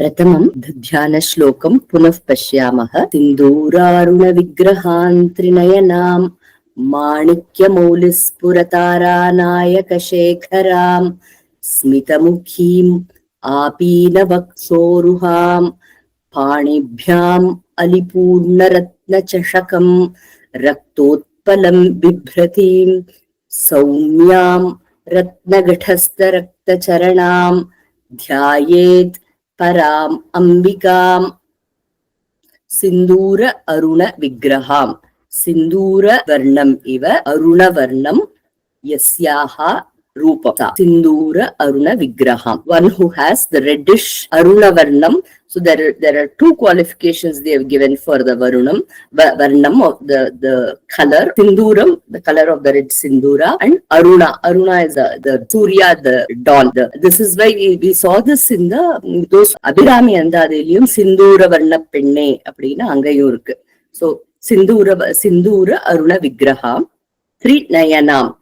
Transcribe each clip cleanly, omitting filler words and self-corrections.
प्रथमं ध्यानश्लोकं पुनः पश्यामः। सिन्दूरारुणविग्रहान् त्रिनयनां माणिक्यमौलिस्फुरतारानायकशेखरां स्मितमुखीम् आपीनवक्षोरुहां पाणिभ्याम् अलिपूर्णरत्नचषकं रक्तोत्पलं बिभ्रतीं सौम्यां रत्नघटस्थरक्तचरणां ध्यायेत् पराम् अंबिकाम् सिन्दूर अरुण विग्रहाम् सिन्दूर वर्णम् इव अरुण वर्णम् यस्याः रूपम् सिन्दूर Arun विग्रहam, one who has the reddish aruna varnam. So there are two qualifications they have given for the varnam of the color. Sinduram, the color of the red sindura, and aruna is the surya, the dawn. This is why we saw this in those abhirami andadiliyum sindura varna penne appadina angayum irukku. So sindura aruna vigraham trinayanam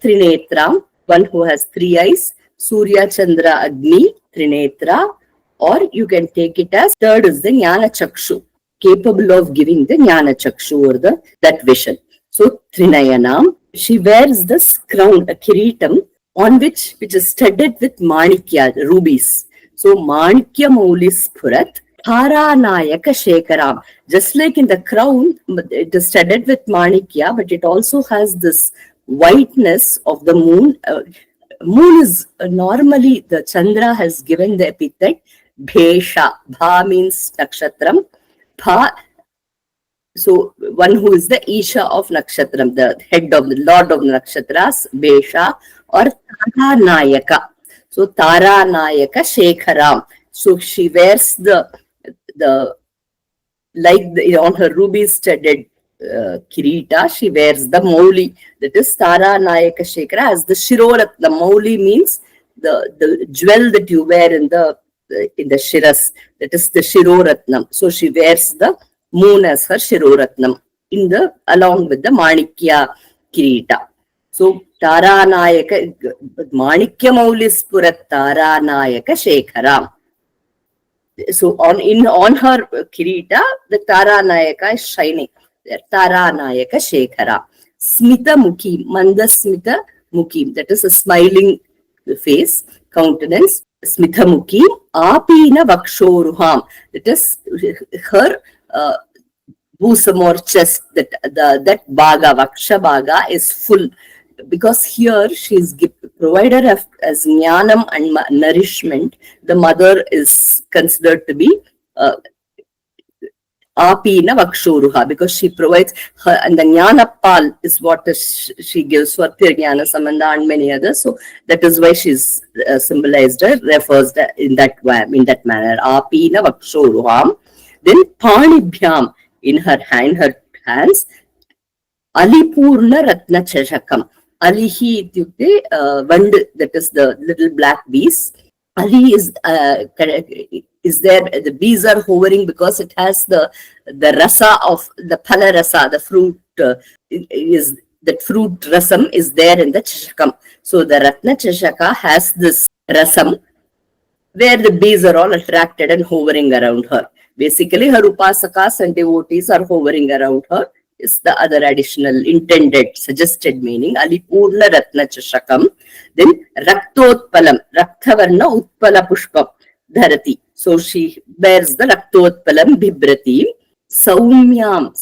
trinetram, one who has three eyes, Surya Chandra Agni Trinetra, or you can take it as third is the Jnana Chakshu, capable of giving the Jnana Chakshu or that vision. So Trinayanam, she wears this crown, a kiritam, on which is studded with manikya, rubies. So Manikya Maulis Purat Tharanayaka Shekaram. Just like in the crown, it is studded with manikya, but it also has this whiteness of the moon. Moon is normally, the Chandra has given the epithet Bhesha. Bha means Nakshatram. Bha, so one who is the Isha of Nakshatram, the head of the Lord of Nakshatras, Bhesha or Taranayaka. So Taranayaka Shekharam. So she wears on her ruby studded kirita, she wears the mauli, that is Taranayaka Shekhara as the Shiroratna. The mauli means the jewel that you wear in the shiras, that is the Shiroratnam. So she wears the moon as her Shiroratnam along with the Manikya kirita. So Taranayaka Manikya Maulis Purat Taranayaka Shekharam. So on her kirita, the Taranayaka is shining. Taranayaka Shekhara. Smita Mukhi, Manda Smita Mukhi, that is a smiling face, countenance. Smita Mukhi, Apina Vakshoruham, that is her bosom or chest, that Bhaga, Vaksha Bhaga is full. Because here she is provided as jnanam and nourishment, the mother is considered to be Apina Vakshoruha, because she provides her, and the Jnanapal is what she gives for Jnana Sambandha and many others. So that is why she is symbolized, refers in that manner. Apina Vakshoruham. Then Panibhyam, in her hands, Alipurna Ratna Chashakam. Alihi ityukte vand, that is the little black bees. Ali is there, the bees are hovering because it has the rasa of the phala rasa, the fruit that fruit rasam is there in the chashakam. So the Ratna Chashaka has this rasam where the bees are all attracted and hovering around her. Basically her upasakas and devotees are hovering around her. Is the other additional intended suggested meaning. Alipurna Ratna Chashakam. Then Raktotpalam, Raktavarna Utpala Pushpam Dharati. So she bears the Raktotpalam Bhibrati. Saumyam.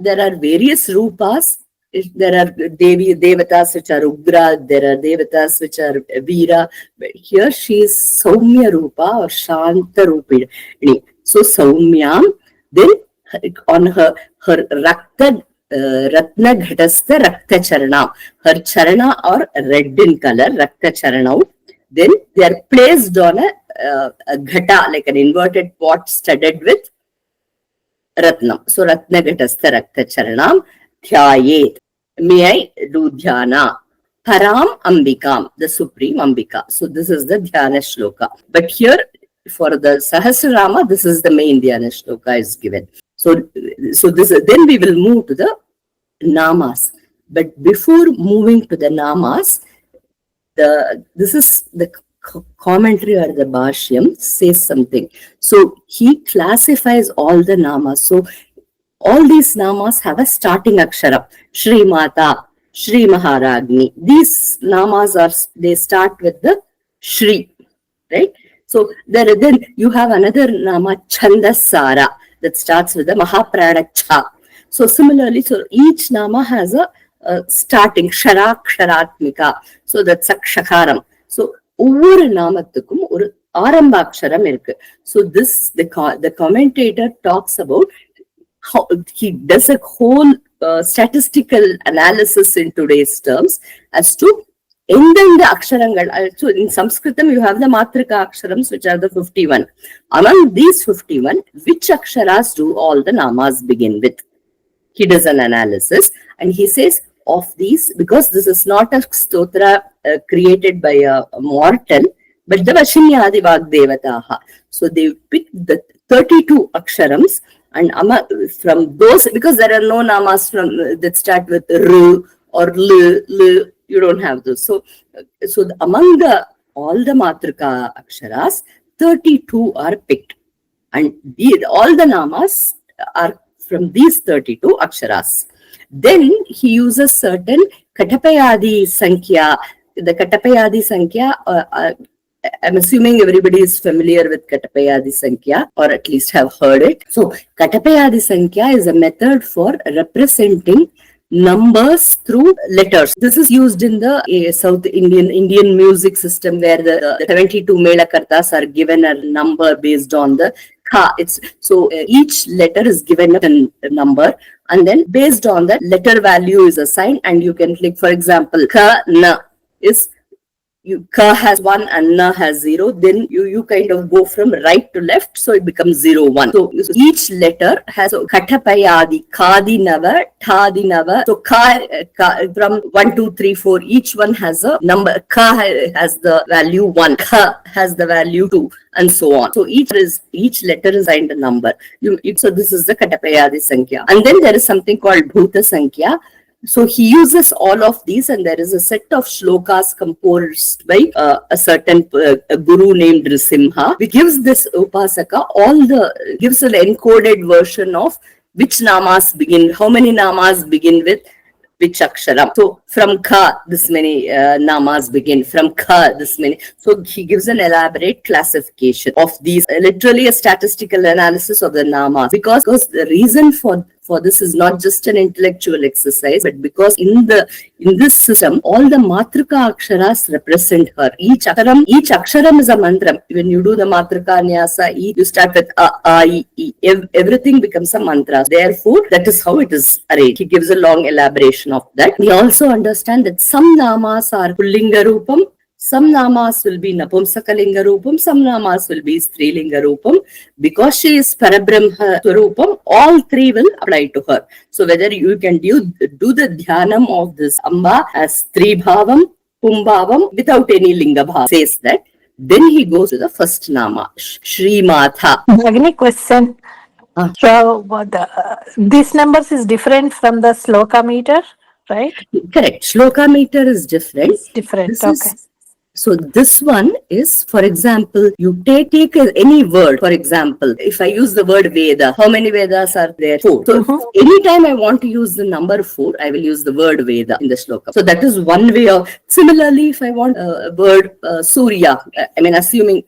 There are various rupas. There are devatas which are Ugra, there are devatas which are Veera. But here she is Saumya Rupa or Shanta Rupini. So Saumyam. Then on her Ratna Ghatastha Rakta Charana. Her Charana are red in color, Rakta Charana. Then they are placed on a Ghata, like an inverted pot studded with Ratnam. So Ratna Ghatastha Rakta Charanam Dhyayet. May I do Dhyana. Param Ambikam, the Supreme Ambika. So this is the Dhyana Shloka. But here for the Sahasranama, this is the main Dhyana Shloka is given. So then we will move to the namas. But before moving to the namas, this is the commentary or the Bhashyam says something. So he classifies all the namas. So all these namas have a starting akshara. Shri Mata, Shri Maharagni. These namas they start with the Shri, right? So then you have another nama, Chandasara, that starts with the Mahaprana Cha. So similarly, so each nama has a starting Ksharatmika. So that's a Shakaram. So ஒவ்வொரு நாமத்துக்கும் ஒரு ஆரம்பாட்சரம் இருக்கு. So this the commentator talks about how he does a whole statistical analysis in today's terms as to எந்தெந்த அக்ஷரங்கள். So in Sanskritam you have the Matrika Aksharams, which are the 51. Among these 51, which aksharas do all the namas begin with? He does an analysis and he says, of these, because this is not a stotra created by a mortal, but the Vashinyadi Vagdevataha. So they picked the 32 aksharams, and from those, because there are no namas from that start with R or L, you don't have those. So among all the Matrika aksharas, 32 are picked, and all the namas are from these 32 aksharas. Then he uses certain Katapayadi Sankhya. The Katapayadi Sankhya, I'm assuming everybody is familiar with Katapayadi Sankhya, or at least have heard it. So Katapayadi Sankhya is a method for representing numbers through letters. This is used in the South Indian music system, where the 72 Melakartas are given a number based on the Ka. Each letter is given a number, and then based on that letter value is assigned, and you can click, for example, Ka Na is Ka has 1 and Na has 0. Then you kind of go from right to left, so it becomes 0, 1. So each letter has Katapayadi, Kadinava, Tadinava. So Ka from 1, 2, 3, 4, each one has a number. Ka has the value 1, Ka has the value 2, and so on. So each letter is assigned a number. So this is the Katapayadi Sankhya. And then there is something called Bhuta Sankhya. So he uses all of these, and there is a set of shlokas composed by a certain guru named Nrisimha, which gives this upasaka gives an encoded version of which namas begin, how many namas begin with which aksharam. So from Ka, this many namas begin, from Ka, this many. So he gives an elaborate classification of these, literally a statistical analysis of the namas, because the reason for this is not just an intellectual exercise, but because in this system, all the Matrika aksharas represent her. Each aksharam is a mantra. When you do the Matrika Nyasa, you start with A, I, E. Everything becomes a mantra. Therefore, that is how it is arranged. He gives a long elaboration of that. We also understand that some namas are Pullinga Rupam, some namas will be Napumsakalinga Rupam, some namas will be Strilinga Rupam. Because she is Parabrahma Swarupam, all three will apply to her. So whether you can do the dhyanam of this Amba as Tribhavam, Pumbhavam, without any Linga Bhav, says that. Then he goes to the first nama, Shri Matha. Agni, question. So these numbers is different from the Shloka meter, right? Correct. Shloka meter is different. It's different. Okay. So this one is, for example, you take any word. For example, if I use the word Veda, how many Vedas are there? 4. So anytime I want to use the number 4, I will use the word Veda in the shloka. So that is one way of. Similarly, if I want a word Surya, I mean, assuming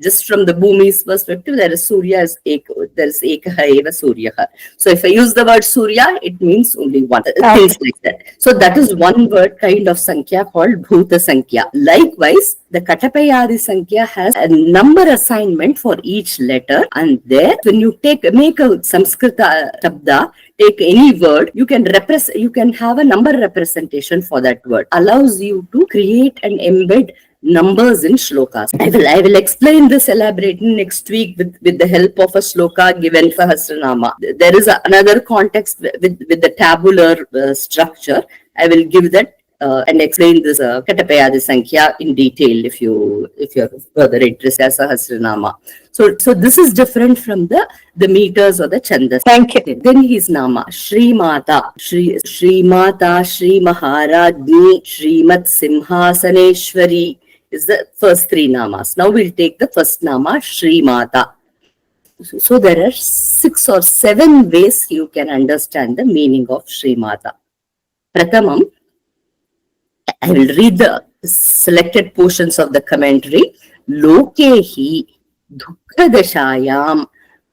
just from the Bhumi's perspective, there is Surya as there is Ekaha Eva Suryaha. So if I use the word Surya, it means only one. Things like that. So that is one word kind of Sankhya called Bhuta Sankhya. Likewise, the Katapayadi Sankhya has a number assignment for each letter, and there, when you make a Sanskrita Shabda, take any word, you can have a number representation for that word. Allows you to create and embed numbers in shlokas. I will explain this elaborately next week with the help of a shloka given for Sahasranama. There is another context with the tabular structure. I will give that and explain this Katapayadi Sankhya in detail if you're further interested in Sahasranama. So this is different from the meters or the chandas. Thank you. Then his nama, Shri Mata, Shri Mata, Shri Maharajni, Shrimat Simhasaneshwari. is the first three namas. Now we'll take the first nama, Shri Mata. So there are 6 or 7 ways you can understand the meaning of Shri Mata. Prathamam, I will read the selected portions of the commentary. Lokehi dukkadashayam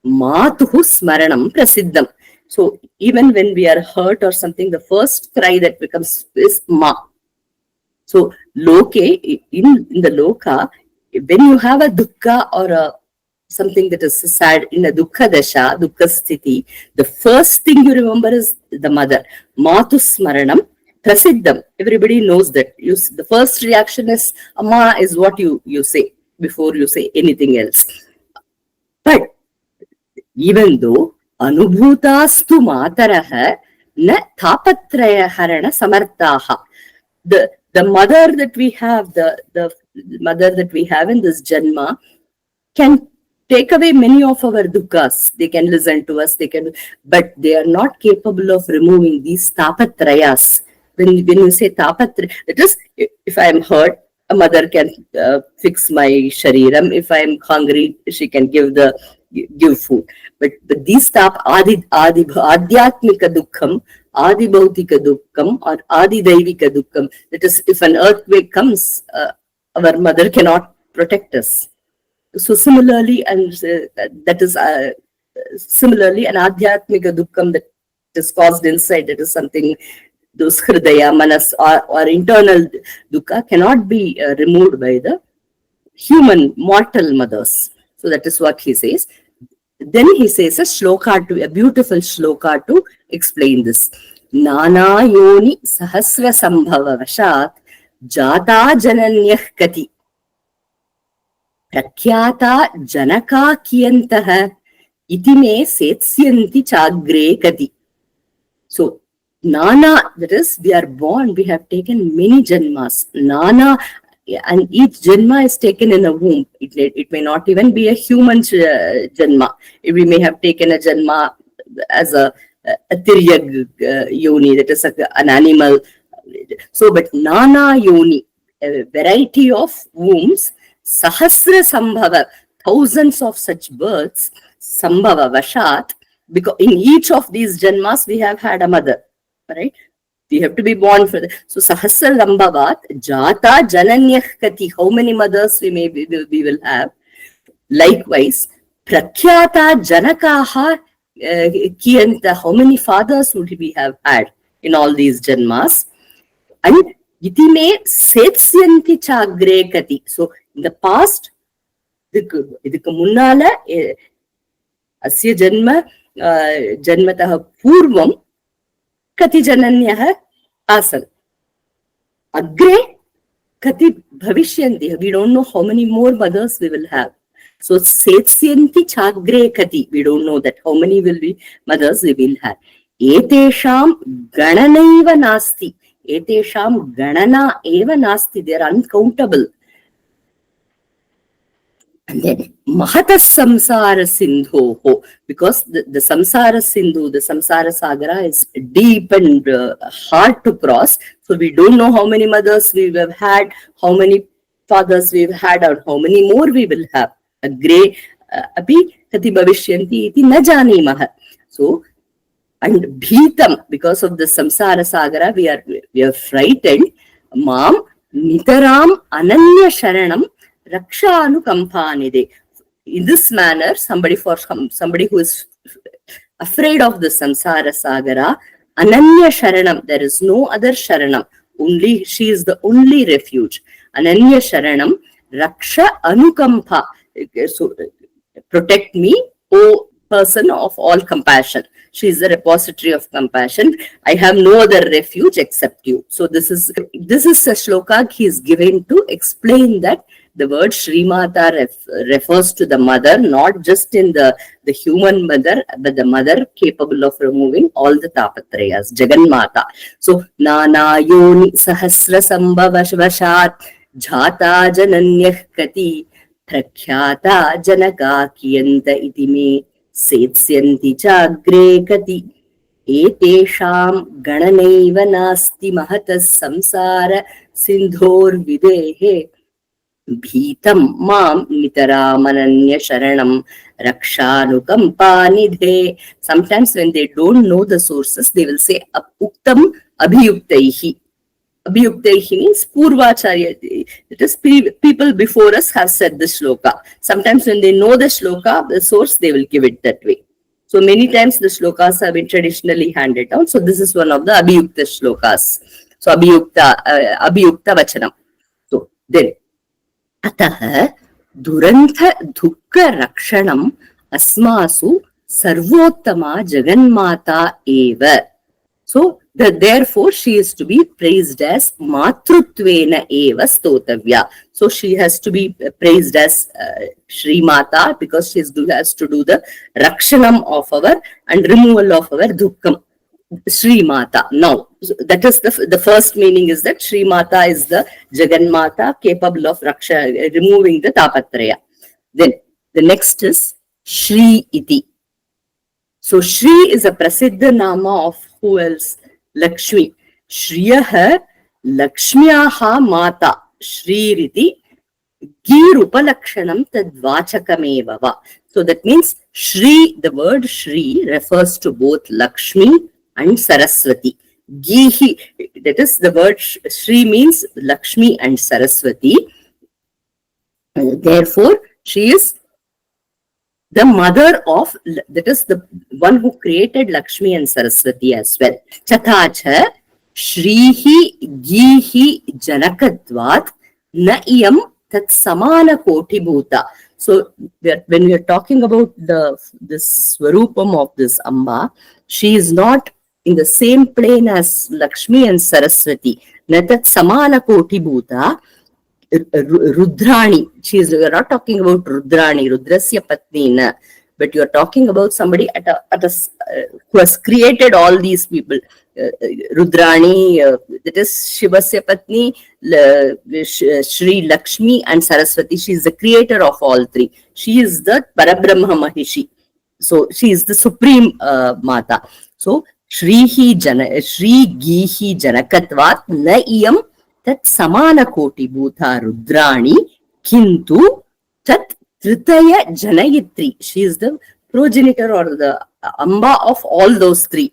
matuhu smaranam prasiddham. So even when we are hurt or something, the first cry that becomes is ma. So loke, in the loka, when you have a dukkha or a something that is sad in a dukkha dasha, dukkha sthiti, the first thing you remember is the mother. Matu smaranam prasiddham. Everybody knows that. The first reaction is amma is what you say before you say anything else. But even though anubhutastu mataraha na tapatraya harana samartaha. The mother that we have, the mother that we have in this janma can take away many of our dukkhas. They can listen to us, but they are not capable of removing these tapatrayas. When you say tapatraya, it is, if I am hurt, a mother can fix my shariram. If I am hungry, she can give food. But these adhyatmika dukkham, adi bhautika dukkham, or adi daivika dukkham, that is, if an earthquake comes, our mother cannot protect us. So similarly, and that is similarly an adhyatmika dukkham that is caused inside, that is something, those hridaya, manas, or internal dukkha cannot be removed by the human mortal mothers. So that is what he says. Then he says a beautiful shloka to explain this. Nana yoni sahasra sambhava vashat jata jananyah kati prakhyata janaka kiyantah itime setsyanti chagre kati. So Nana, that is, we are born, we have taken many janmas. Nana, and each janma is taken in a womb. It may not even be a human janma. We may have taken a janma as a tiryag yoni, that is an animal. So, but Nana yoni, a variety of wombs, sahasra sambhava, thousands of such births, sambhava vashat, because in each of these janmas we have had a mother, right? We have to be born for that. So sahasra sambhavat jata jananyah kati, how many mothers we will have. Likewise, prakhyata janakaha kiyanta, how many fathers would we have had in all these janmas. And itime setsyanti chagre kati. So in the past, idukku munnala asya janmatah purvam kati jananyah asan. Agre kati bhavishyanti. We don't know how many more mothers we will have. So setsyanti chagre kati. We don't know that how many mothers we will have. Etesham gananaiva nasti. Etesham ganana eva nasti. They are uncountable. And then Mahatas Samsara Sindho, because the Samsara Sindhu, the Samsara Sagara is deep and hard to cross. So we don't know how many mothers we have had, how many fathers we've had, or how many more we will have. Agre api kati bhavishyanti iti na janimah. So, and bhitam, because of the Samsara Sagara, we are frightened. Mam nitaram ananya sharanam Raksha anukampanide. In this manner, somebody who is afraid of the samsara sagara, ananya sharanam, there is no other sharanam. Only she is the only refuge. Ananya sharanam, Raksha anukampa. So protect me, O person of all compassion. She is the repository of compassion. I have no other refuge except you. So this is a shloka he is giving to explain that the word Shri Mata refers to the mother, not just in the human mother, but the mother capable of removing all the tapatrayas, Jagan Mata. So, Nana Yoni Sahasra Sambhavashat Jhata Jananyah Kati Prakhyata Janaka Kiyanta Itime Setsyanti Chagre Kati Etesham Gananaiva Nasti Mahatas Samsara Sindhor Videhe. Bhitam mam nitaramananya sharanam rakshanukampanidhe. Sometimes when they don't know the sources, they will say uktam abhiyuktaihi. Abhiyuktaihi means Purvacharya. It is people before us have said the shloka. Sometimes when they know the shloka, the source, they will give it that way. So many times the shlokas have been traditionally handed down. So this is one of the Abhiyukta shlokas. So Abhiyukta Vachanam. So then, Atah Durantha Dukka Rakshanam Asmasu Sarvottama Jaganmata Eva. So therefore she is to be praised as Matrutvena Eva Stotavya. So she has to be praised as Shri Mata because she has to do the Rakshanam of our and removal of our Dukkam. Shri Mata. Now, that is the first meaning is that Shri Mata is the Jagan Mata capable of removing the Tapatraya. Then the next is Shri Iti. So Shri is a Prasiddha Nama of who else? Lakshmi. Shriyaha Lakshmiyaha Mata. Shri Riti Girupalakshanam Tadvachakameva. So that means Shri, the word Shri refers to both Lakshmi and Saraswati. Gihi, that is the word Shri means Lakshmi and Saraswati. Therefore, she is the mother of, that is the one who created Lakshmi and Saraswati as well. Chathacha Shrihi Gihi Janakadvat Na iyam Tat Samana Koti Bhuta. So when we are talking about this Swarupam of this Amba, she is not in the same plane as Lakshmi and Saraswati. Natat Samana Koti Bhuta. Rudrani. We are not talking about Rudrani, Rudrasya Patnina, but you are talking about somebody who has created all these people. Rudrani, that is Shivasya Patni, Shri Lakshmi and Saraswati. She is the creator of all three. She is the Parabrahma Mahishi. So she is the supreme Mata. So Shri Gihi Janakatvat Na iyam Tat Samana Koti Bhuta Rudrani Kintu Tat Tritaya Janayitri. She is the progenitor or the Amba of all those three.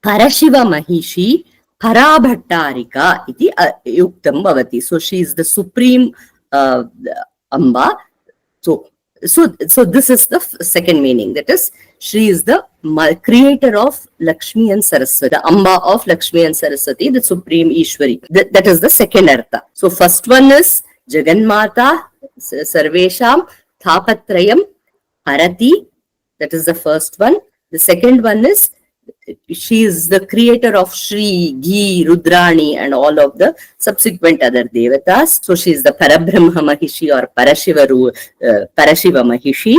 Parashiva Mahishi Parabhattarika iti Yuktam Bhavati. So she is the supreme Amba. So this is the second meaning. That is, she is the creator of Lakshmi and Saraswati, the Amba of Lakshmi and Saraswati, the supreme Ishwari. That is the second artha. So first one is Jaganmata Sarvesham Thapatrayam Harati. That is the first one. The second one is she is the creator of Shri, Gi, Rudrani and all of the subsequent other devatas. So she is the Parabrahma Mahishi or Parashiva Mahishi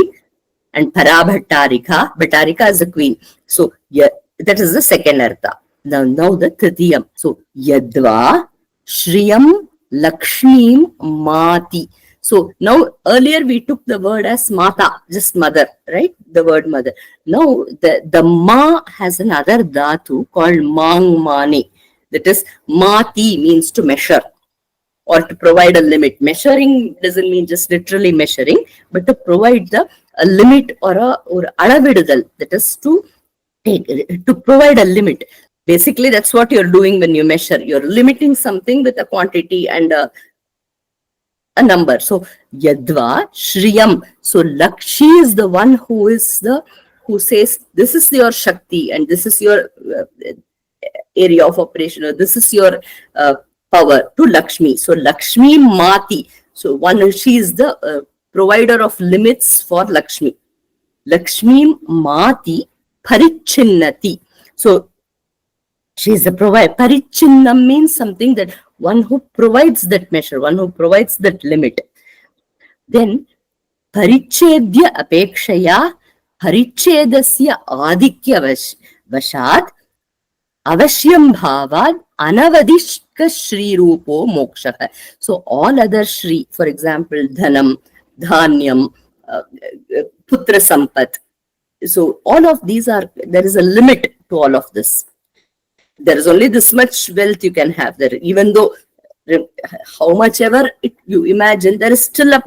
and Parabhattarika. Bhattarika is the queen. So that is the second artha. Now the Tritiyam. So Yadva Shriyam Lakshmim Mati. So now earlier we took the word as Mata, just mother, right? The word mother. Now the Ma has another dhatu called Mang Mani. That is Mati means to measure or to provide a limit. Measuring doesn't mean just literally measuring, but to provide a limit or alavidal. That is to provide a limit. Basically, that's what you're doing when you measure. You're limiting something with a quantity and a number. So Yadva Shriyam. So Lakshi is the one who says this is your Shakti and this is your area of operation, or this is your power to Lakshmi. So Lakshmi Mati. So she is the provider of limits for Lakshmi. Lakshmi Mati Parichinnati. So she is the provider. Parichinnam means something that one who provides that measure, one who provides that limit. Then Parichedya Apekshaya Parichedasya Adikya Vashat Avashyam Bhavad Anavadishka Shri Rupo Moksha. So all other Shri, for example, Dhanam, Dhanyam, Putra Sampat. So all of these there is a limit to all of this. There is only this much wealth you can have there, even though How much ever you imagine, there is still an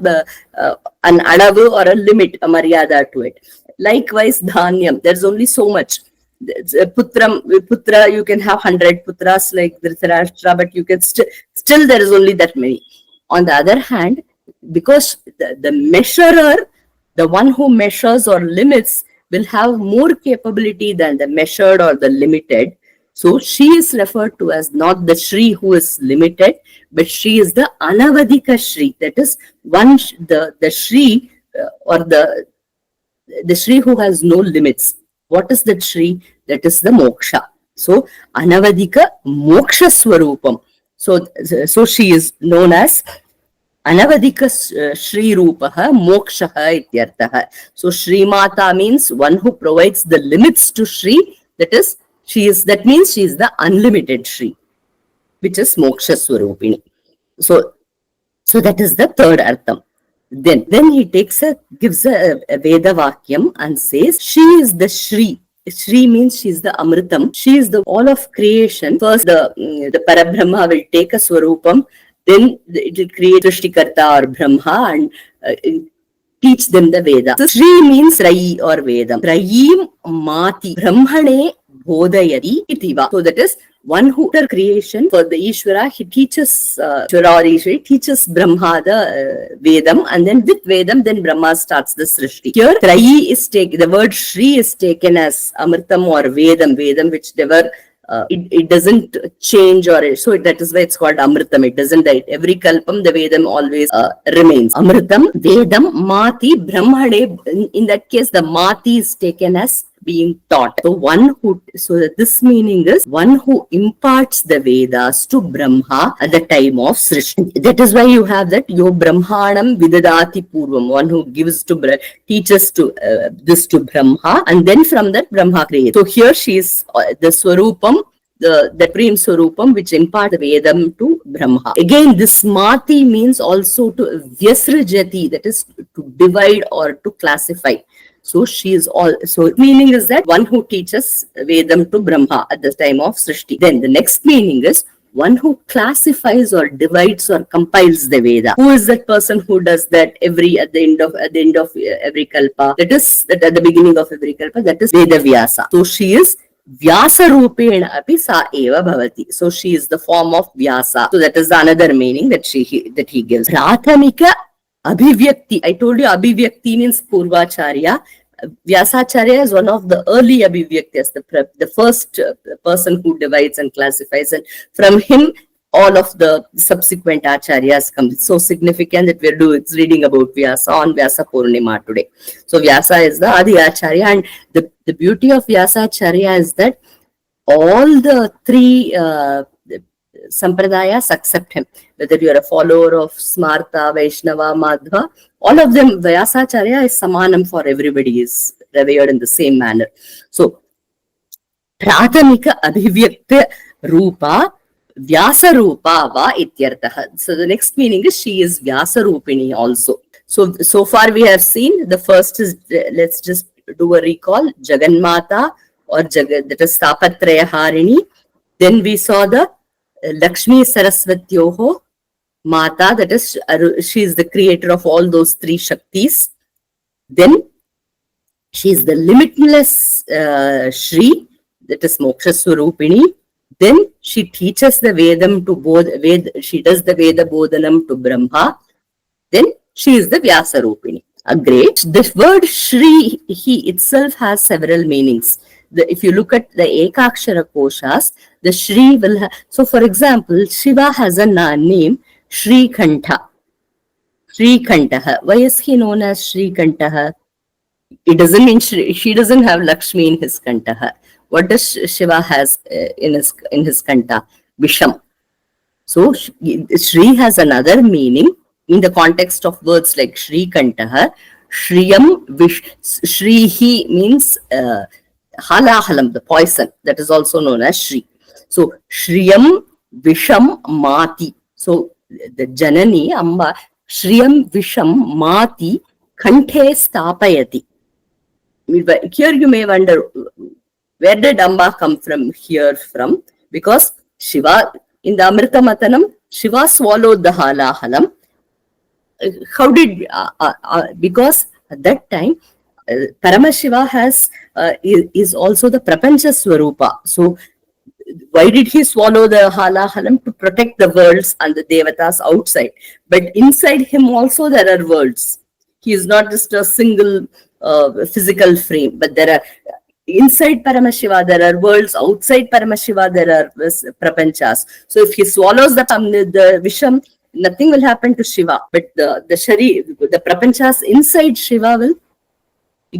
adavu or a limit, a maryada to it. Likewise, dhanyam, there's only so much. Putra, you can have 100 putras like Dhritarashtra, but you can still there is only that many. On the other hand, because the measurer, the one who measures or limits, will have more capability than the measured or the limited. So she is referred to as not the Shri who is limited, but she is the Anavadika Shri. That is one, the Shri or the Shri who has no limits. What is that Shri? That is the moksha. So Anavadika moksha swarupam. So she is known as Anavadika Shri Rupaha Mokshaha Ityartaha. So Shri Mata means one who provides the limits to Shri. That means she is the unlimited Shri, which is Moksha Swarupini. So that is the third artham. Then he gives a Veda Vakyam and says, she is the Shri. Shri means she is the Amritam. She is the all of creation. First, the Parabrahma will take a Swarupam, then it will create Srishtikarta or Brahma and teach them the Veda. So Shri means Rai or Vedam. Rayim Mati Brahmane Bodhayati Itiva. So that is one who after creation for the Ishvara, he teaches Ishvara or Ishvara teaches Brahma the Vedam, and then with Vedam, then Brahma starts the Srishti. Here, Trayi is taken, the word Shri is taken as Amritam or Vedam, which never it doesn't change, or so that is why it's called Amritam. It doesn't die. Every Kalpam, the Vedam always remains. Amritam, Vedam, Mati, Brahmane. In that case, the Mati is taken as being taught. So this meaning is one who imparts the Vedas to Brahma at the time of Srishti. That is why you have that Yo Brahmanam Vidadati Purvam, one who teaches this to Brahma, and then from that Brahma creates. So here she is the Swarupam, the Supreme Swarupam, which impart the Vedam to Brahma. Again, this Mati means also to Vyasrajati, that is to divide or to classify. So she is so meaning is that one who teaches Vedam to Brahma at the time of Srishti. Then the next meaning is one who classifies or divides or compiles the Veda. Who is that person who does that at the end of every kalpa? That is at the beginning of every kalpa. That is Veda Vyasa. So she is Vyasa Rupena api sa eva bhavati. So she is the form of Vyasa. So that is another meaning that he gives. Prathamika Abhivyakti. I told you Abhivyakti means Purvacharya. Vyasacharya is one of the early Abhivyaktis, the first person who divides and classifies, and from him all of the subsequent acharyas come. It's so significant that we're reading about Vyasa on Vyasa Purnima today. So Vyasa is the Adi Acharya, and the beauty of Vyasacharya is that all the three Sampradayas accept him. Whether you are a follower of Smarta, Vaishnava, Madhva, all of them, Vyasacharya is Samanam for everybody, is revered in the same manner. So, Prathamika Abhivyakta Rupa, Vyasa Rupa va Ityartaha. So, the next meaning is she is Vyasa Rupini also. So far we have seen the first is, let's just do a recall, Jaganmata or that is Tapatraya Harini. Then we saw the Lakshmi Sarasvatyoho Mata, that is, she is the creator of all those three Shaktis. Then she is the limitless Shri, that is Moksha Swarupini. Then she teaches the Vedam to she does the Veda Bodhanam to Brahma. Then she is the Vyasa Rupini. Great. The word Shri, he itself has several meanings. If you look at the Ekakshara Koshas, the Shri will have, so for example, Shiva has a name, Shri Kantha. Shri Kantaha. Why is he known as Shri Kantaha? It doesn't mean she doesn't have Lakshmi in his Kantaha. What does Shiva has in his Kantha? Visham. So Shri has another meaning in the context of words like Shri Kantaha. Shriyam Shrihi means halahalam, the poison, that is also known as Shri. So Shriyam Visham Mati. So the Janani Amba Shriyam Visham Mati Kanthe Stapayati. Here you may wonder, where did Amba come from here from? Because Shiva, in the Amrita Matanam, Shiva swallowed the halahalam. How did, because at that time, Paramashiva is also the Prapancha Swarupa. So, why did he swallow the halahalam? To protect the worlds and the devatas outside. But inside him also there are worlds. He is not just a single physical frame, but there are inside Paramashiva there are worlds, outside Paramashiva there are prapanchas. So if he swallows the visham, nothing will happen to Shiva, but the prapanchas inside Shiva will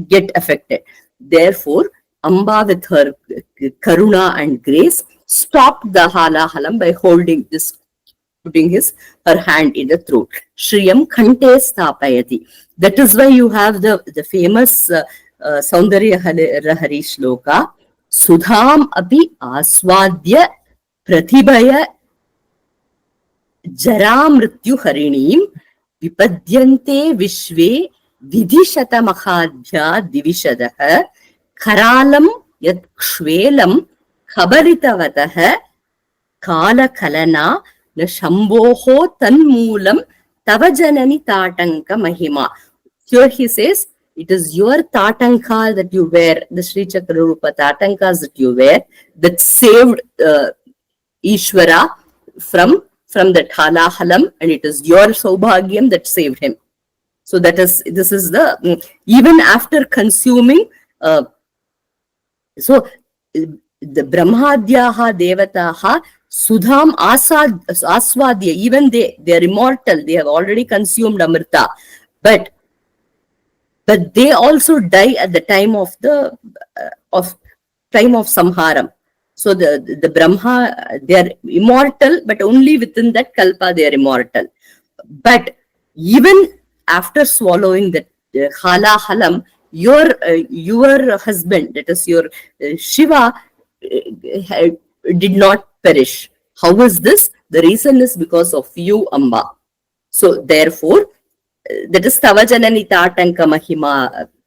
get affected. Therefore, Amba with her karuna and grace stopped the halahalam by holding this, putting her hand in the throat. Shriyam khante sthapayati. That is why you have the famous Saundarya Rahari shloka. Sudham api aswadya pratibhaya jara mrityu harinim vipadyante vishve vidhishata mahadhya divishadah kharalam yat kshvelam khabaritavatah kala kalana na shambhoho tanmoolam tavajanani tatanka mahima. Here he says, it is your tatanka that you wear, the Sri Chakrarupa tatankas that you wear, that saved Ishvara from that halahalam, and it is your saubhagyam that saved him. So this is even after consuming, so the Brahmadhyaha Devataha Sudham Aswadya, even they are immortal, they have already consumed Amrita, but they also die at the time of Samharam. So the Brahma, they are immortal, but only within that Kalpa they are immortal. But even after swallowing the halahalam, your husband, that is your Shiva, did not perish. How is this? The reason is because of you, Amba. So therefore, that is Tavajanani Tatanka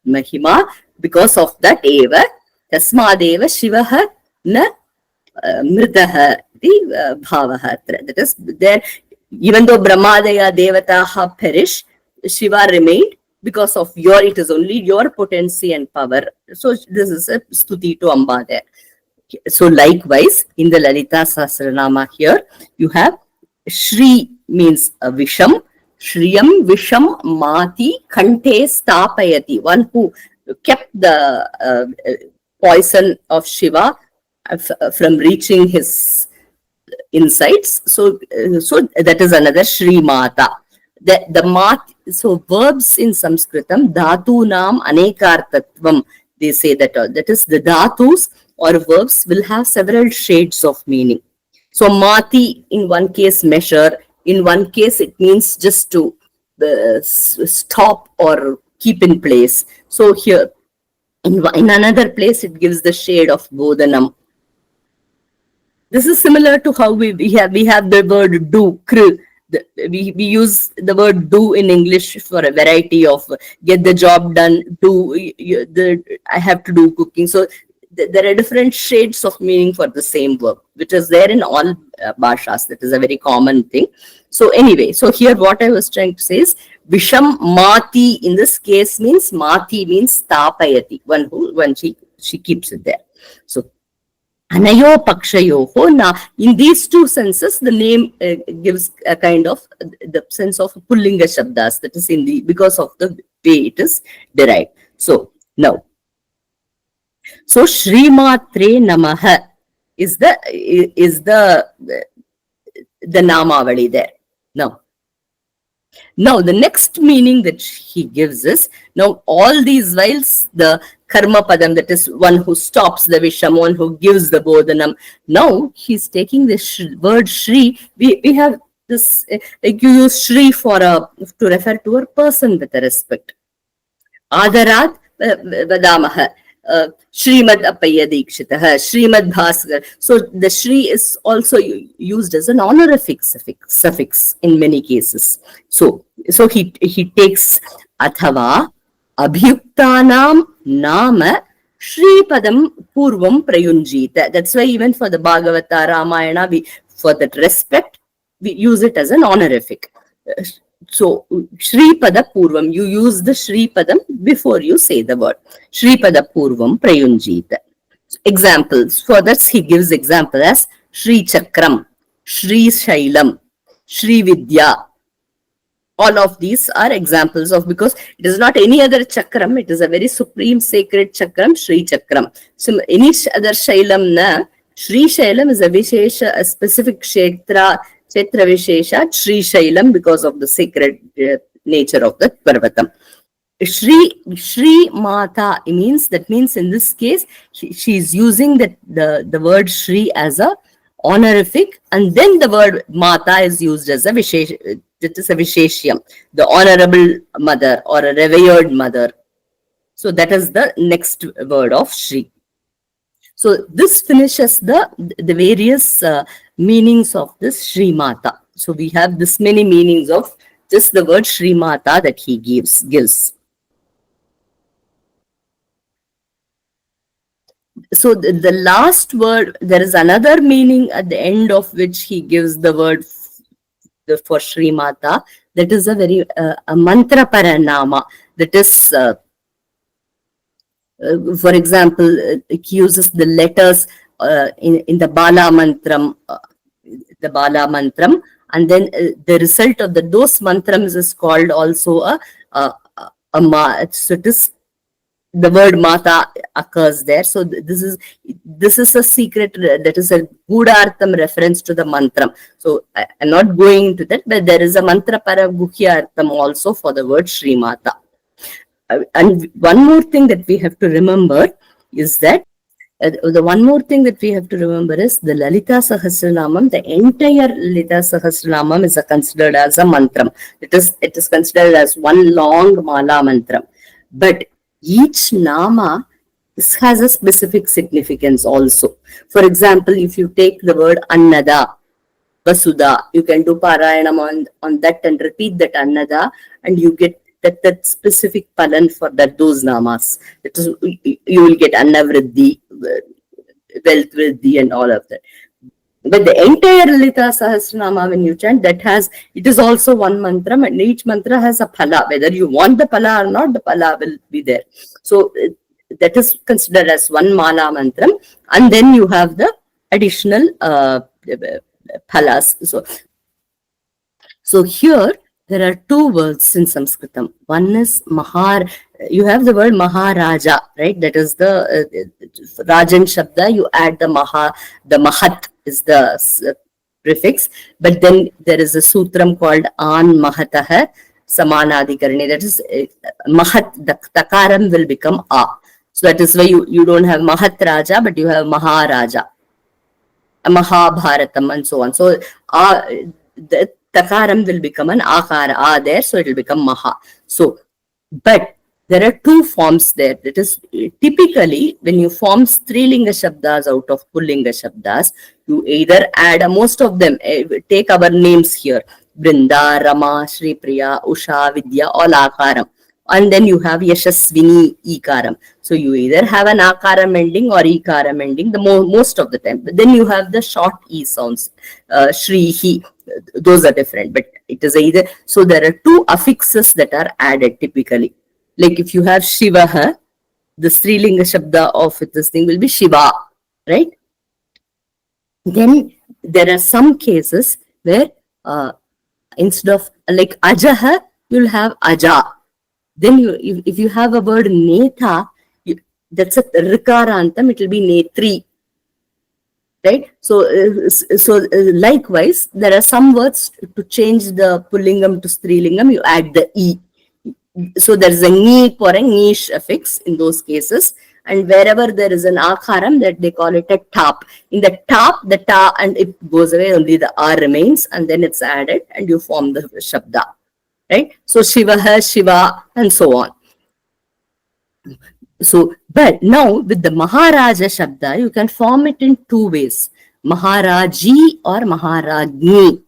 Mahima, because of that eva, Tasmadeva Shivaha na Mritaha the Bhavaha. That is there, even though Brahmadaya Devataha perish, Shiva remained because of it is only your potency and power. So this is a stuti to Amba there. So likewise, in the Lalitasahasranama here, you have Shri means Visham, Shriyam Visham Mati Khante Stapayati, one who kept the poison of Shiva from reaching his insides. So that is another Shri Mata. The mat, so verbs in Sanskritam, dhatu nam anekartatvam, they say that is the dhatus or verbs will have several shades of meaning. So mati in one case measure, in one case it means just to stop or keep in place. So here in another place it gives the shade of bodhanam. This is similar to how we have the word do, kr. We use the word do in English for a variety of get the job done, I have to do cooking. So there are different shades of meaning for the same verb, which is there in all bhashas. That is a very common thing. So anyway, so here what I was trying to say is Visham Mati in this case means Mati means Tapayati, when she keeps it there. So Anayo Pakshayoho. Now, in these two senses, the name gives a kind of the sense of Pullinga Shabdas, that is because of the way it is derived. So now, so Shrimatre Namaha is the Namavali there. Now, the next meaning that he gives is, now all these whiles, the Karma Padam, that is one who stops the Visham, one who gives the Bodhanam. Now, he's taking this word Shri. We have this, like you use Shri to refer to a person with a respect. Adarat Vadamaha. Srimad Appaya Dikshitah, Srimad Bhaskar. So the Shri is also used as an honorific suffix in many cases. So he takes Athava Abhyuktanam Nama Shri Padam Purvam Prayunjita. That's why even for the Bhagavata, Ramayana, for that respect, we use it as an honorific. So, Shri Pada Purvam, you use the Shri Padam before you say the word. Shri Pada Purvam Prayunjita. Examples. For that, he gives example as Shri Chakram, Shri Shailam, Shri Vidya. All of these are examples of, because it is not any other chakram, it is a very supreme sacred chakram, Shri Chakram. So any other Shailam na, Shri Shailam is a Vishesha, a specific Kshetra Vishesha, Shri Shailam, because of the sacred nature of the Parvatam. Shri Mata means, that means in this case, she is using the word Shri as a honorific, and then the word Mata is used as a Vishesh, it is a Visheshyam, the honorable mother or a revered mother. So that is the next word of Shri. So this finishes the various meanings of this Shri Mata. So we have this many meanings of just the word Shri Mata that he gives. So the last word, there is another meaning at the end of which he gives the word for Shri Mata. That is a very a mantra paranama. That is, for example, it uses the letters in the Bala Mantram, and then the result of those mantrams is called also so it is, the word Mata occurs there. So this is a secret, that is a Gudhartham reference to the mantram. So I'm not going into that, but there is a mantra para guhyartham also for the word Shri Mata. And one more thing that we have to remember is that the Lalitasahasranama, the entire Lalitasahasranama is considered as a mantram. It is considered as one long mala mantram. But each nama has a specific significance also. For example, if you take the word Annada, Vasudha, you can do Parayanam on that and repeat that Annada, and you get that specific palan for those namas. That is, you will get Annavriddhi, wealth vriddhi, and all of that. But the entire Lalitasahasranama, when you chant, it is also one mantra, and each mantra has a phala. Whether you want the phala or not, the phala will be there. So that is considered as one mala mantram, and then you have the additional phalas. So here there are two words in Sanskritam. One is you have the word Maharaja, right? That is the Rajan Shabda. You add the Mahat is the prefix, but then there is a sutram called An Mahatah Samanadikarani. That is Mahat, the Takaram will become A. So that is why you don't have Mahat Raja, but you have Maharaja, Mahabharatam, and so on. So the Takaram will become an Akara there, so it will become Maha. So, but there are two forms there. That is, typically when you form Strilinga Shabdas out of Pullinga Shabdas, you either add, most of them, take our names here, Brinda, Rama, Shri Priya, Usha, Vidya, all Akaram. And then you have Yashasvini, Ikaram. So you either have an Akaram ending or Ikaram ending, most of the time. But then you have the short E sounds, Shri, Hi. Those are different, but it is either. So there are two affixes that are added typically. Like if you have Shivaha, the Strilinga Shabda of this thing will be Shiva, right? Then there are some cases where instead of like Ajaha, you'll have Aja. Then if you have a word Netha, that's a Rikarantam, it will be Netri. Right? So likewise, there are some words to change the Pullingam to Strilingam, you add the E. So there is a Ni for a niche affix in those cases. And wherever there is an Akaram, that they call it a Tap. In the Tap, the Ta and it goes away, only the R remains, and then it's added and you form the Shabda. Right? So Shivaha, Shiva, and so on. So, but now with the Maharaja Shabda, you can form it in two ways. Maharaji or Maharajni.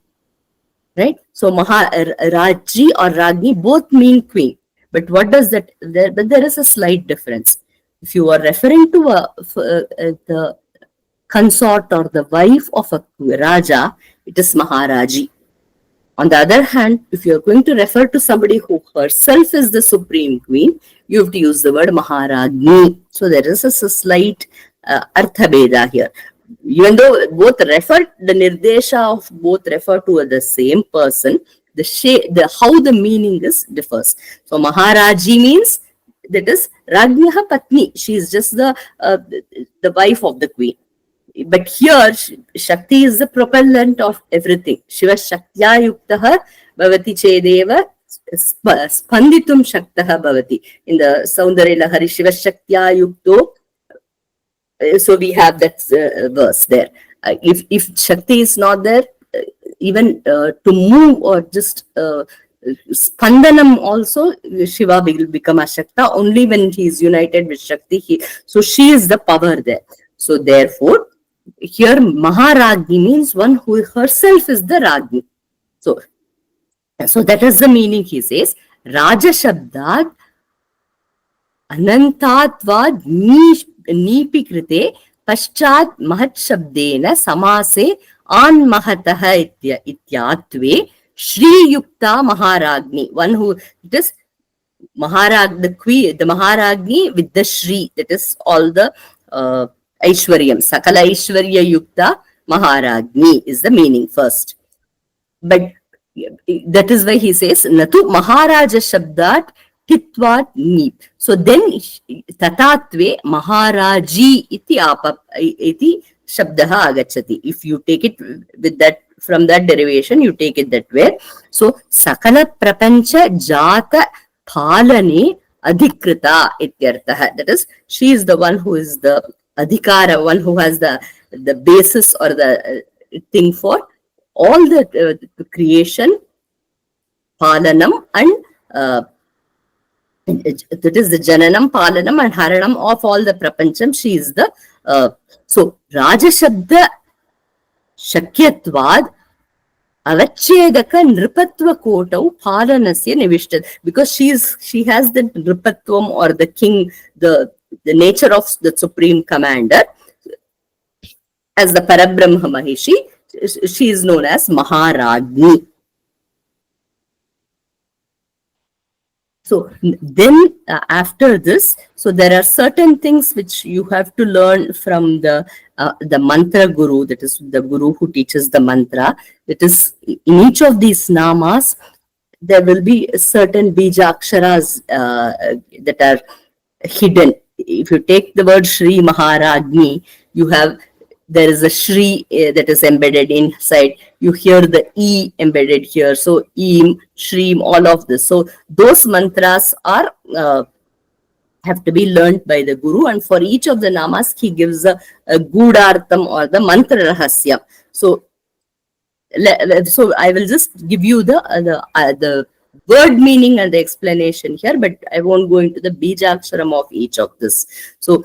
Right? So Maharaji or Ragni both mean queen. But what does that, but there is a slight difference. If you are referring to the consort or the wife of a Raja, it is Maharaji. On the other hand, if you're going to refer to somebody who herself is the supreme queen, you have to use the word Maharajni. So there is a slight Artha Beda here. Even though both refer, the Nirdesha of both refer to the same person, how the meaning is differs. So Maharaji means that is Rajnyaha Patni. She is just the wife of the queen. But here, Shakti is the propellant of everything. Shiva Shaktya Yuktaha Bhavati Chedeva Spanditum Shaktaha Bhavati. In the Saundarya Lahari, Shiva Shaktya Yukto. So we have that verse there. If Shakti is not there, even to move or just Spandanam also, Shiva will become Ashakta only when he is united with Shakti. So she is the power there. So therefore, here Maharajni means one who herself is the Rajni. So that is the meaning. He says Raja Shabdat Anantatvad Nipikrite Paschat Mahat Shabdena Samase An Mahataha Ityatve Shri Yukta Maharajni. One who, it is Maharaj, the queen, the Maharajni with the Shri, that is all the Aishwaryam, Sakala Aishwarya Yukta Maharajni is the meaning first. But that is why he says, Natu Maharaja Shabdat Titvat Neep. So then Tatatve Maharaji iti Shabdaha Agachati. If you take it with that, from that derivation, you take it that way. So Sakala Prapancha Jata Palane Adhikrita ityartaha. That is, she is the one who is the Adhikara, one who has the basis or the thing for all the creation, Palanam, and that is the Jananam, Palanam, and Haranam of all the Prapancham. She is the so Raja Shabda Shakyatvad Avachedaka Nripatva Kotau Palanasya Nivishtat, because she has the Nripatvam or the king, the nature of the supreme commander. As the Parabrahma Mahishi, she is known as Maharajni. So then after this, so there are certain things which you have to learn from the mantra guru, that is the guru who teaches the mantra. That is, in each of these namas, there will be certain bija aksharas that are hidden. If you take the word Shri Maharajni, there is a Shri that is embedded inside. You hear the E embedded here. So Eem, Shreem, all of this. So those mantras are have to be learned by the Guru. And for each of the namas, he gives a Gudartham or the mantra rahasya. So I will just give you the word meaning and the explanation here, but I won't go into the Bijaksharam of each of this. So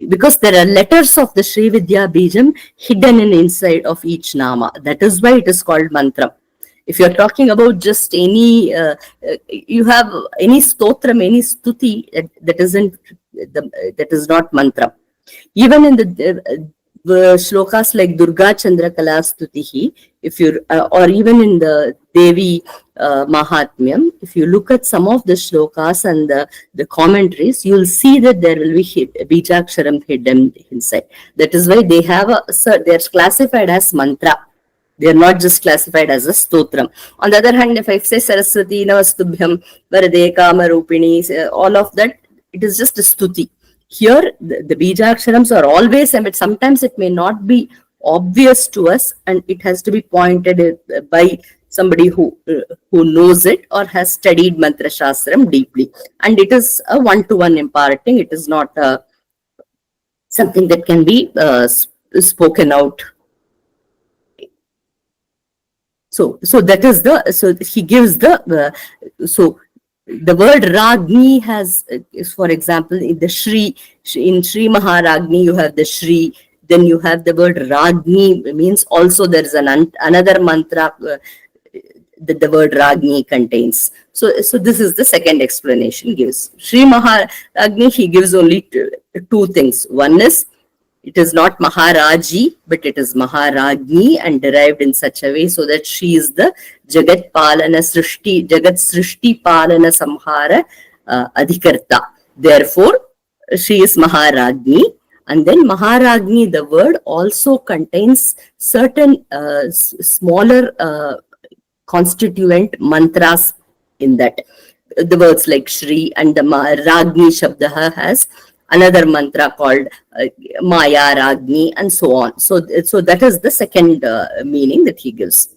because there are letters of the Sri Vidya Bijam hidden inside of each nama. That is why it is called mantra. If you're talking about just any, you have any stotram, any stuti, that is not mantra. Even in the shlokas like Durga Chandra Kala Stutihi, if you or even in the Devi Mahatmyam, if you look at some of the shlokas and the commentaries, you'll see that there will be Bijaksharam hidden inside. That is why they have they're classified as mantra. They are not just classified as a stotram. On the other hand, if I say Saraswati, Navastubhyam, Varade, Kama, Rupini, all of that, it is just a stuti. Here, the Bijaksharams are always, but sometimes it may not be obvious to us, and it has to be pointed by somebody who knows it or has studied Mantra Shastram deeply. And it is a one-to-one imparting. It is not something that can be spoken out. So that is so he gives so the word Ragni has, for example, in the in Shri Maharagni, you have the Shri, then you have the word Ragni, means also there is another mantra that the word Ragni contains. So this is the second explanation gives. Shri Maharagni, he gives only two things. One is, it is not Maharaji, but it is Maharagni and derived in such a way so that she is the Jagat Palana Srishti, Jagat Srishti Palana Samhara Adhikarta. Therefore, she is Maharagni. And then Maharagni, the word also contains certain smaller constituent mantras in that. The words like Shri and the Ragni Shabdaha has another mantra called Maya Ragni and so on. So that is the second meaning that he gives.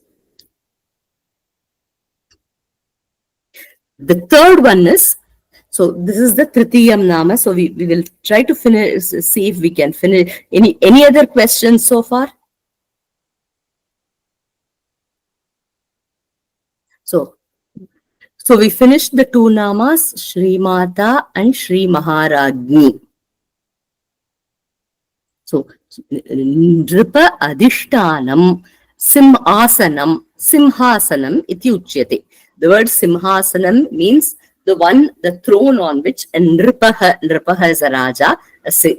The third one is, so this is the Tritiyam Nama. So we will try to finish, see if we can finish. Any other questions so far? So we finished the two namas, Shri Mata and Shri Maharagni. So Nripa Adhishtanam Simhasanam Simhasanam iti uchyate. The word Simhasanam means the one, the throne on which Nripaha is a Raja,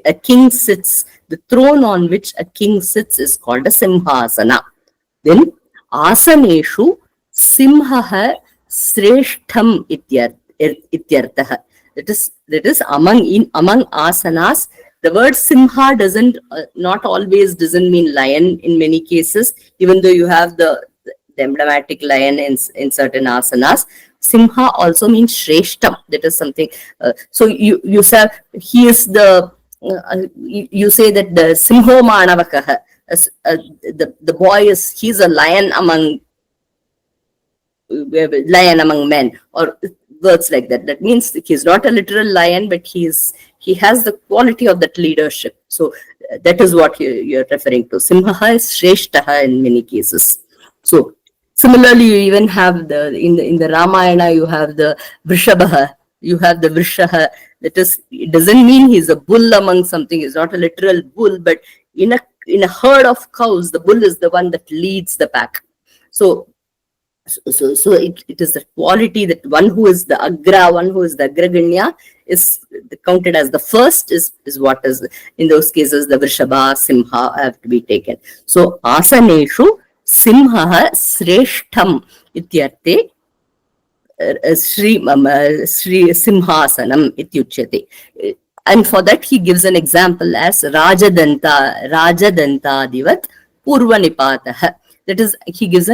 a king sits. The throne on which a king sits is called a Simhasana. Then Asaneshu Simhaha Sreshtham ityartha. That is among asanas. The word Simha not always doesn't mean lion in many cases, even though you have the emblematic lion in certain asanas. Simha also means Shreshtham. That is something. So you say he is the. You say that the Simho Manavakaha. The boy he's a lion among men, or words like that. That means he's not a literal lion, but he has the quality of that leadership. So that is what you're referring to. Simha is Shreshtaha in many cases. So similarly, you even have in the Ramayana, you have the Vrishabha, you have the Vrishaha. That is, it doesn't mean he's a bull among something. He's not a literal bull, but in a herd of cows, the bull is the one that leads the pack. So it is the quality that one who is the Agra, one who is the Agraganya is counted as the first is what is, in those cases, the Vrishabha, Simha have to be taken. So Asaneshu Simha Sreshtham ityarte Shri Simhasanam ityuchyate. And for that he gives an example as Rajadanta Divat Purvanipataha. That is, he gives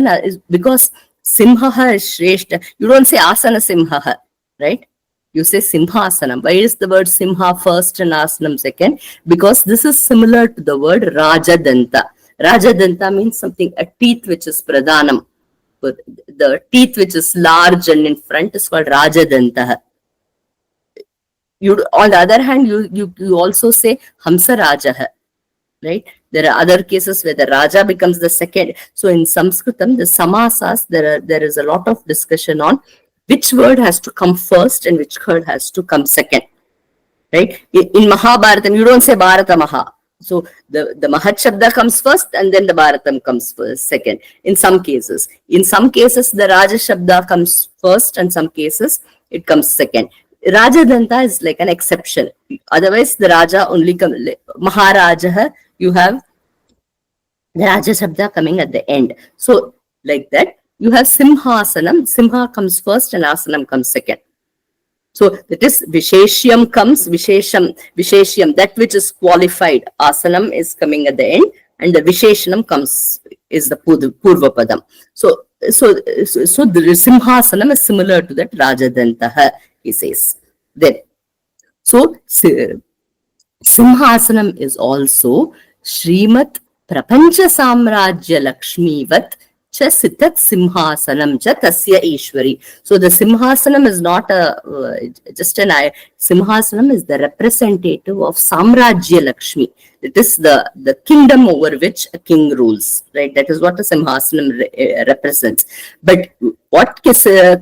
because Simha is Shreshta. You don't say Asana Simha, right? You say Simhasanam. Why is the word Simha first and Asanam second? Because this is similar to the word Rajadanta. Rajadanta means something, a teeth which is Pradhanam. The teeth which is large and in front is called Rajadanta. On the other hand, you also say Hamsa Rajaha, right? There are other cases where the Raja becomes the second. So in Sanskritam, the Samasas, there is a lot of discussion on which word has to come first and which word has to come second, right? In Mahabharatam, you don't say Bharata Maha. So the Mahat Shabda comes first and then the Bharatam comes second. In some cases, the Raja Shabda comes first and some cases it comes second. Rajadanta is like an exception. Otherwise, the Raja only comes. Maharaja, you have the Raja Shabda coming at the end. So like that, you have Simhasanam. Simha comes first and Asanam comes second. So that is Visheshyam comes, Visheshyam, that which is qualified. Asanam is coming at the end and the Visheshanam comes, is the Purva Padam. So the Simhasanam is similar to that Rajadantaha, he says. Then, so Simhasanam is also Srimat Prapancha Samrajya Lakshmivat cha sitat simhasanam cha tasya ishwari. So the simhasanam is not just an simhasanam is the representative of Samrajya Lakshmi. It is the kingdom over which a king rules, right? That is what the simhasanam represents. But what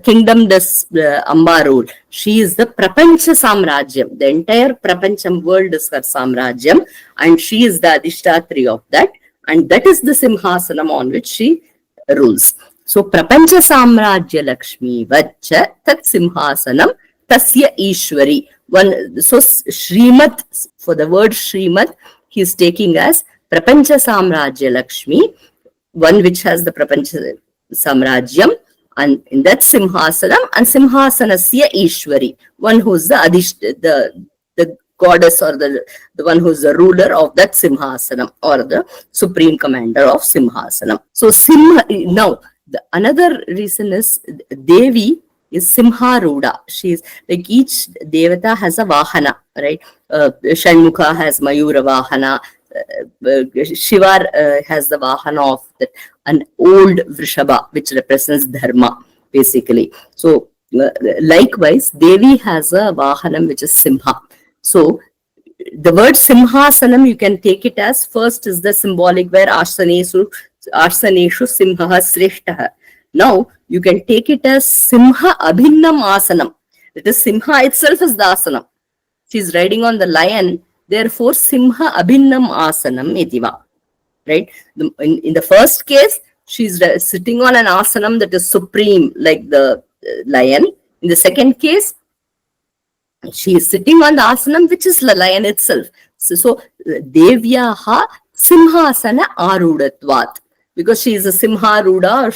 kingdom does Amba rule? She is the Prapancha Samrajyam. The entire Prapancham world is her Samrajyam, and she is the Adhishtatri of that, and that is the simhasanam on which she rules. So Prapancha Samrajya Lakshmi Vacha Tat Simhasanam Tasya Ishwari. So Srimat, for the word Srimat, he is taking as Prapancha Samrajya Lakshmi, one which has the Prapancha Samrajyam, And in that Simhasanam, and Simhasanasya Ishwari, one who's the goddess or the one who's the ruler of that Simhasanam or the supreme commander of Simhasanam. So now another reason is Devi is Simharuda. She is like each Devata has a Vahana, right? Shanmukha has Mayura Vahana. Shiva has the Vahana of an old Vrishaba, which represents Dharma, basically. So, likewise, Devi has a Vahanam, which is Simha. So, the word Simhasanam, you can take it as first is the symbolic where Arsaneshu Simha Sreshtaha. Now, you can take it as Simha Abhinnam Asanam. That is, Simha itself is the Asanam. She is riding on the lion. Therefore, Simha Abhinnam Asanam Itiva. Right? In the first case, she's sitting on an asanam that is supreme, like the lion. In the second case, she is sitting on the asanam, which is the lion itself. So Devyaha Simhasana Arudatvat. Because she is a Simharuda, or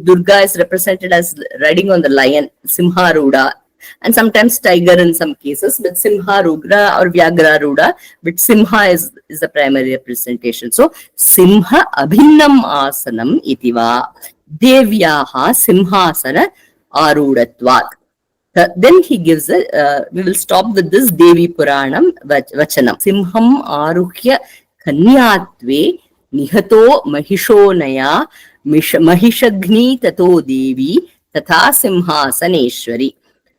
Durga is represented as riding on the lion, Simharuda. And sometimes tiger in some cases, but Simha Rugra or Vyagra Ruda, but Simha is the primary representation. So, Simha Abhinnam Asanam Itiva Devyaha Simhasana Arudatvat. Then he gives we will stop with this Devi Puranam Vachanam. Simham Aruhya Kanyatve Nihato Mahishonaya Mahishagni Tato Devi Tatha Simhasaneshwari.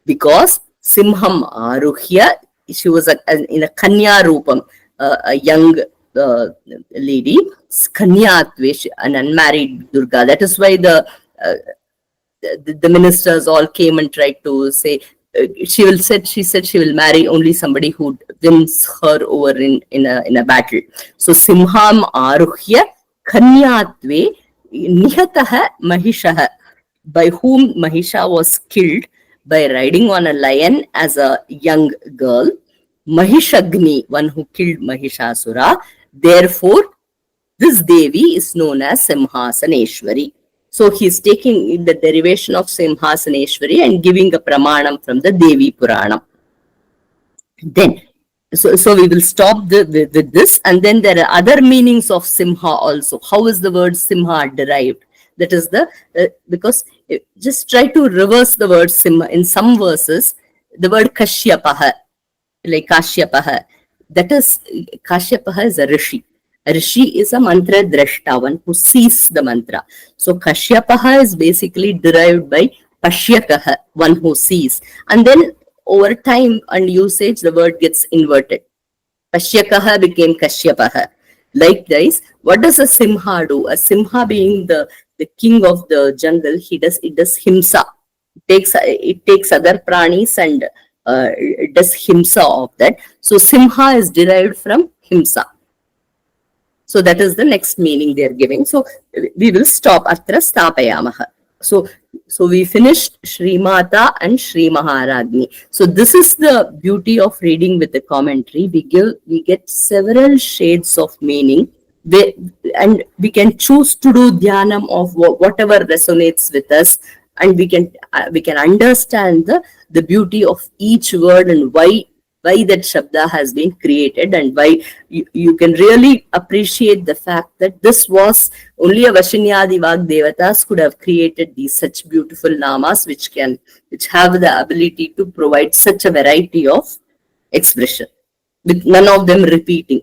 Because Simham Aruhya, she was in a Kanya Rupam, a young lady, Kanyatve, an unmarried Durga. That is why the ministers all came and tried to say, she said she will marry only somebody who wins her over in a battle. So Simham Aruhya Kanyatve Nihataha Mahishaha, by whom Mahisha was killed by riding on a lion as a young girl, Mahishagni, one who killed Mahishasura. Therefore, this Devi is known as Simhasaneshwari. So he is taking the derivation of Simhasaneshwari and giving a pramanam from the Devi Puranam. Then, so we will stop with this, and then there are other meanings of Simha also. How is the word Simha derived? That is because just try to reverse the word Simha. In some verses, the word Kashyapaha, like Kashyapaha, that is, Kashyapaha is a Rishi. A Rishi is a mantra drashta, one who sees the mantra. So Kashyapaha is basically derived by Pashyakaha, one who sees. And then over time and usage, the word gets inverted. Pashyakaha became Kashyapaha. Likewise, what does a Simha do? A Simha, being the king of the jungle, it does himsa. It takes other pranis and it does himsa of that. So Simha is derived from himsa. So that is the next meaning they are giving. So we will stop atra stapayamaha. So we finished Shri Mata and Shri Maharagni. So this is the beauty of reading with the commentary. We get several shades of meaning. And we can choose to do dhyanam of whatever resonates with us, and we can understand the beauty of each word and why that Shabda has been created, and why you can really appreciate the fact that this was only a Vashinyadi Vag Devatas could have created these such beautiful namas which have the ability to provide such a variety of expression, with none of them repeating.